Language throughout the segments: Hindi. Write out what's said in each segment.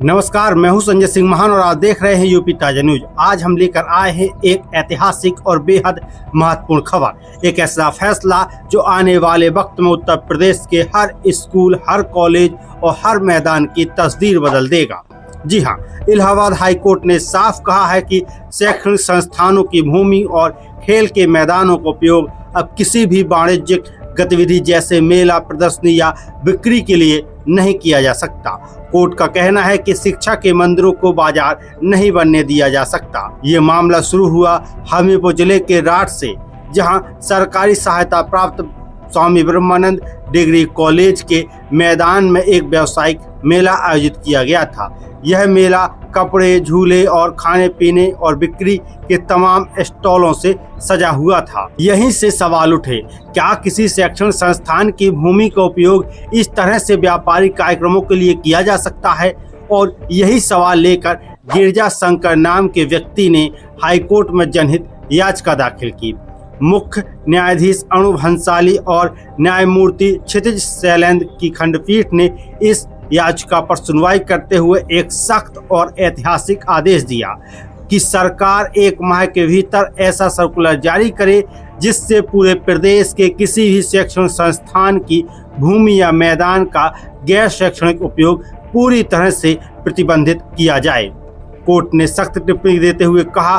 नमस्कार, मैं हूं संजय सिंह महान और आप देख रहे हैं यूपी ताजा न्यूज। आज हम लेकर आए हैं एक ऐतिहासिक और बेहद महत्वपूर्ण खबर। एक ऐसा फैसला जो आने वाले वक्त में उत्तर प्रदेश के हर स्कूल, हर कॉलेज और हर मैदान की तस्वीर बदल देगा। जी हां, इलाहाबाद हाई कोर्ट ने साफ कहा है कि शैक्षणिक संस्थानों की भूमि और खेल के मैदानों का उपयोग अब किसी भी वाणिज्यिक गतिविधि जैसे मेला, प्रदर्शनी या बिक्री के लिए नहीं किया जा सकता। कोर्ट का कहना है कि शिक्षा के मंदिरों को बाजार नहीं बनने दिया जा सकता। ये मामला शुरू हुआ हमीरपुर जिले के राठ से, जहां सरकारी सहायता प्राप्त स्वामी ब्रह्मानंद डिग्री कॉलेज के मैदान में एक व्यावसायिक मेला आयोजित किया गया था। यह मेला कपड़े, झूले और खाने पीने और बिक्री के तमाम स्टॉलों से सजा हुआ था। यहीं से सवाल उठे, क्या किसी शैक्षणिक संस्थान की भूमि का उपयोग इस तरह से व्यापारिक कार्यक्रमों के लिए किया जा सकता है? और यही सवाल लेकर गिरजा शंकर नाम के व्यक्ति ने हाईकोर्ट में जनहित याचिका दाखिल की। मुख्य न्यायाधीश अनूप हंसाली और न्यायमूर्ति क्षितिज शैलेंद्र की खंडपीठ ने इस याचिका पर सुनवाई करते हुए एक सख्त और ऐतिहासिक आदेश दिया कि सरकार 1 माह के भीतर ऐसा सर्कुलर जारी करे जिससे पूरे प्रदेश के किसी भी शैक्षणिक संस्थान की भूमि या मैदान का गैर शैक्षणिक उपयोग पूरी तरह से प्रतिबंधित किया जाए। कोर्ट ने सख्त टिप्पणी देते हुए कहा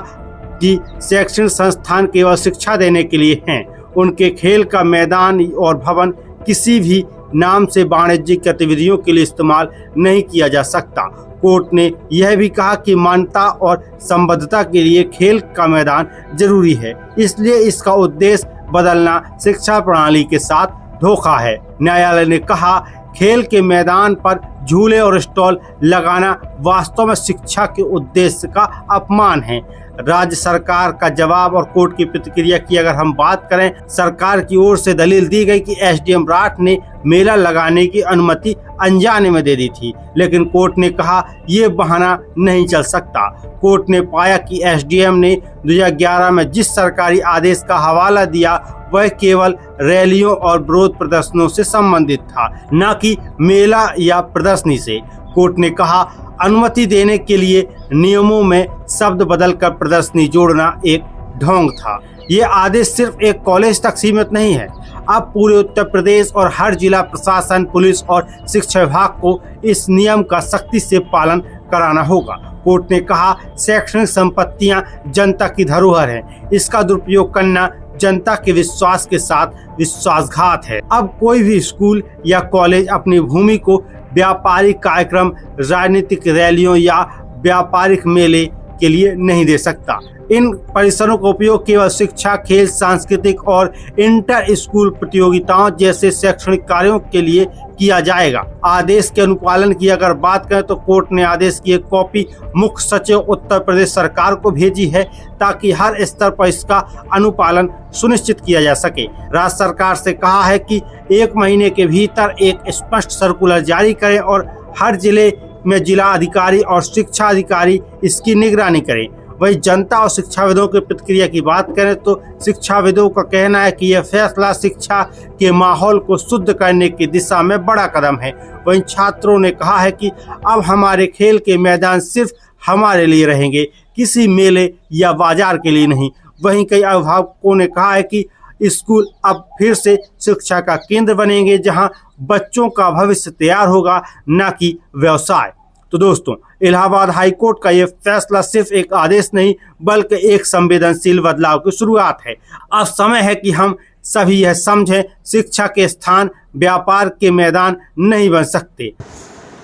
कि शैक्षणिक संस्थान केवल शिक्षा देने के लिए हैं। उनके खेल का मैदान और भवन किसी भी नाम से वाणिज्यिक गतिविधियों के लिए इस्तेमाल नहीं किया जा सकता। कोर्ट ने यह भी कहा कि मान्यता और संबद्धता के लिए खेल का मैदान जरूरी है, इसलिए इसका उद्देश्य बदलना शिक्षा प्रणाली के साथ धोखा है। न्यायालय ने कहा, खेल के मैदान पर झूले और स्टॉल लगाना वास्तव में शिक्षा के उद्देश्य का अपमान है। राज्य सरकार का जवाब और कोर्ट की प्रतिक्रिया की अगर हम बात करें, सरकार की ओर से दलील दी गई कि एसडीएम राठ ने मेला लगाने की अनुमति अनजाने में दे दी थी, लेकिन कोर्ट ने कहा यह बहाना नहीं चल सकता। कोर्ट ने पाया कि एसडीएम ने 2011 में जिस सरकारी आदेश का हवाला दिया वह केवल रैलियों और विरोध प्रदर्शनों से संबंधित था, न कि मेला या प्रदर्शनी से। कोर्ट ने कहा, अनुमति देने के लिए नियमों में शब्द बदलकर प्रदर्शनी जोड़ना एक ढोंग था। ये आदेश सिर्फ एक कॉलेज तक सीमित नहीं है। अब पूरे उत्तर प्रदेश और हर जिला प्रशासन, पुलिस और शिक्षा विभाग को इस नियम का सख्ती से पालन कराना होगा। कोर्ट ने कहा, शैक्षणिक संपत्तियां जनता की धरोहर हैं। इसका दुरुपयोग करना जनता के विश्वास के साथ विश्वासघात है। अब कोई भी स्कूल या कॉलेज अपनी भूमि को व्यापारिक कार्यक्रम, राजनीतिक रैलियों या व्यापारिक मेले के लिए नहीं दे सकता। इन परिसरों का उपयोग केवल शिक्षा, खेल, सांस्कृतिक और इंटर स्कूल प्रतियोगिताओं जैसे शैक्षणिक कार्यों के लिए किया जाएगा। आदेश के अनुपालन की अगर बात करें तो कोर्ट ने आदेश की एक कॉपी मुख्य सचिव उत्तर प्रदेश सरकार को भेजी है ताकि हर स्तर पर इसका अनुपालन सुनिश्चित किया जा सके। राज्य सरकार से कहा है कि 1 महीने के भीतर एक स्पष्ट सर्कुलर जारी करें और हर जिले में जिला अधिकारी और शिक्षा अधिकारी इसकी निगरानी करें। वही जनता और शिक्षाविदों की प्रतिक्रिया की बात करें तो शिक्षाविदों का कहना है कि यह फैसला शिक्षा के माहौल को शुद्ध करने की दिशा में बड़ा कदम है। वहीं छात्रों ने कहा है कि अब हमारे खेल के मैदान सिर्फ हमारे लिए रहेंगे, किसी मेले या बाजार के लिए नहीं। वहीं कई अभिभावकों ने कहा है कि स्कूल अब फिर से शिक्षा का केंद्र बनेंगे, जहां बच्चों का भविष्य तैयार होगा, न कि व्यवसाय। तो दोस्तों, इलाहाबाद हाई कोर्ट का यह फैसला सिर्फ एक आदेश नहीं बल्कि एक संवेदनशील बदलाव की शुरुआत है। अब समय है कि हम सभी यह समझें, शिक्षा के स्थान व्यापार के मैदान नहीं बन सकते।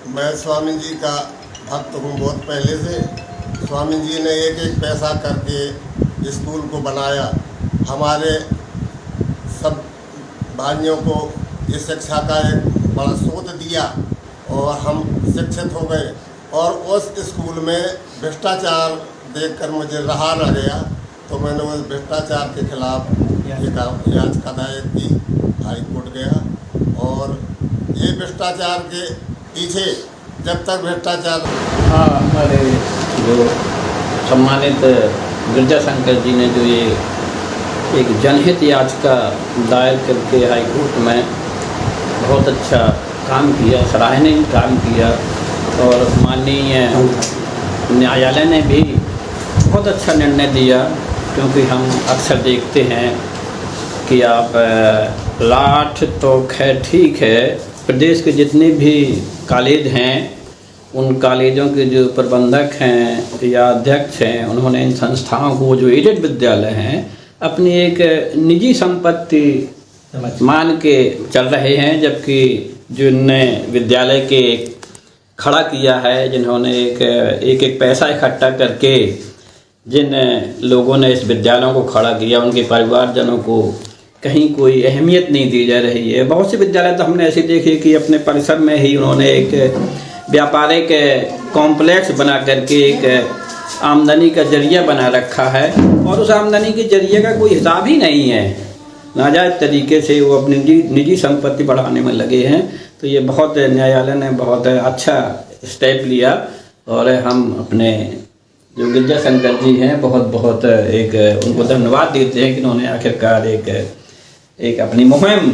मैं स्वामी जी का भक्त हूँ बहुत पहले से। स्वामी जी ने एक एक पैसा करके स्कूल को बनाया, हमारे सब भाइयों को इस शिक्षा का एक बड़ा स्रोत दिया और हम शिक्षित हो गए। और उस स्कूल में भ्रष्टाचार देखकर मुझे रहा न गया, तो मैंने उस भ्रष्टाचार के खिलाफ एक याचिका दायर की, हाई कोर्ट गया। और ये भ्रष्टाचार के पीछे जब तक भ्रष्टाचार हमारे जो सम्मानित गिरजा शंकर जी ने जो ये एक जनहित याचिका दायर करके हाई कोर्ट में बहुत अच्छा काम किया, सराहनीय काम किया। और माननीय न्यायालय ने भी बहुत अच्छा निर्णय दिया, क्योंकि हम अक्सर देखते हैं कि आप लाठ तो खैर ठीक है, प्रदेश के जितने भी कॉलेज हैं उन कॉलेजों के जो प्रबंधक हैं या अध्यक्ष हैं, उन्होंने इन संस्थाओं को, जो एडेड विद्यालय हैं, अपनी एक निजी संपत्ति मान के चल रहे हैं। जबकि जिनने विद्यालय के खड़ा किया है, जिन्होंने एक पैसा इकट्ठा करके जिन लोगों ने इस विद्यालयों को खड़ा किया, उनके परिवारजनों को कहीं कोई अहमियत नहीं दी जा रही है। बहुत से विद्यालय तो हमने ऐसे देखे कि अपने परिसर में ही उन्होंने एक व्यापारिक कॉम्प्लेक्स बना करके एक आमदनी का जरिया बना रखा है, और उस आमदनी के जरिए का कोई हिसाब ही नहीं है। नाजायज़ तरीके से वो अपनी निजी संपत्ति बढ़ाने में लगे हैं। तो ये बहुत, न्यायालय ने बहुत अच्छा स्टेप लिया, और हम अपने जो गिरजा शंकर जी हैं बहुत बहुत उनको धन्यवाद देते हैं कि उन्होंने आखिरकार एक अपनी मुहिम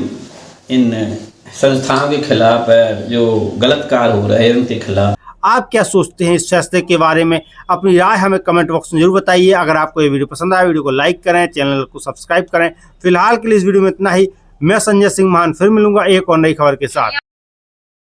इन संस्थाओं के खिलाफ, जो गलत कार्य हो रहे हैं उनके खिलाफ। आप क्या सोचते हैं इस फैसले के बारे में? अपनी राय हमें कमेंट बॉक्स में जरूर बताइए। अगर आपको ये वीडियो पसंद आया, वीडियो को लाइक करें, चैनल को सब्सक्राइब करें। फिलहाल के लिए इस वीडियो में इतना ही। मैं संजय सिंह महान फिर मिलूंगा एक और नई खबर के साथ।